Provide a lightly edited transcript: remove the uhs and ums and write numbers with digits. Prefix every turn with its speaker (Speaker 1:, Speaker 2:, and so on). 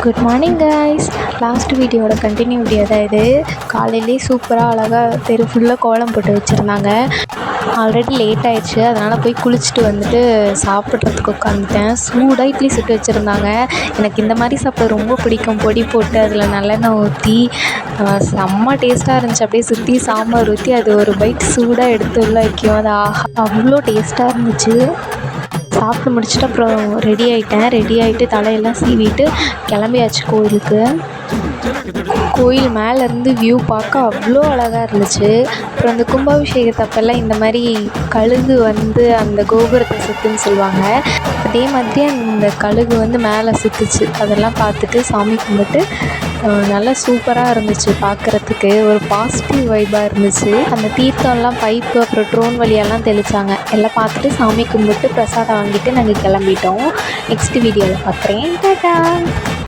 Speaker 1: Good morning guys. Last வீடியோட continue video தான் இது. காலையிலே சூப்பராக அழகாக தெரு ஃபுல்லாக கோலம் போட்டு வச்சுருந்தாங்க. ஆல்ரெடி லேட் ஆயிடுச்சு, அதனால் போய் குளிச்சுட்டு வந்துட்டு சாப்பிட்றதுக்கு உட்காந்துட்டேன். சூடாக இட்லி சுட்டு வச்சுருந்தாங்க. எனக்கு இந்த மாதிரி சாப்பிட ரொம்ப பிடிக்கும். பொடி போட்டு அதில் நல்லெண்ணெய் ஊற்றி செம்ம டேஸ்ட்டாக இருந்துச்சு. அப்படியே சுற்றி சாம்பார் ஊற்றி அது ஒரு பைட் சூடாக எடுத்து உள்ள வைக்கும். அது அவ்வளோ டேஸ்ட்டாக இருந்துச்சு. சாப்பிட்டு முடிச்சுட்டு அப்புறம் ரெடி ஆகிட்டு தலையெல்லாம் சீவிட்டு கிளம்பியாச்சு கோயிலுக்கு. கோயில் மேலேருந்து வியூ பார்க்க அவ்வளோ அழகாக இருந்துச்சு. அப்புறம் அந்த கும்பாபிஷேகத்தப்பெல்லாம் இந்த மாதிரி கழுகு வந்து அந்த கோபுரத்தை சுற்றுன்னு சொல்லுவாங்க. அதே மாதிரி அந்த கழுகு வந்து மேலே சுற்றுச்சு. அதெல்லாம் பார்த்துட்டு சாமி கும்பிட்டு நல்லா சூப்பராக இருந்துச்சு. பார்க்குறதுக்கு ஒரு பாசிட்டிவ் வைப்பாக இருந்துச்சு. அந்த தீர்த்தம்லாம் பைப்பு அப்புறம் ட்ரோன் வழியெல்லாம் தெளித்தாங்க. எல்லாம் பார்த்துட்டு சாமி கும்பிட்டு பிரசாதம் வாங்கிட்டு நாங்கள் கிளம்பிட்டோம். நெக்ஸ்ட் வீடியோவில் பார்க்குறேன். டாடா.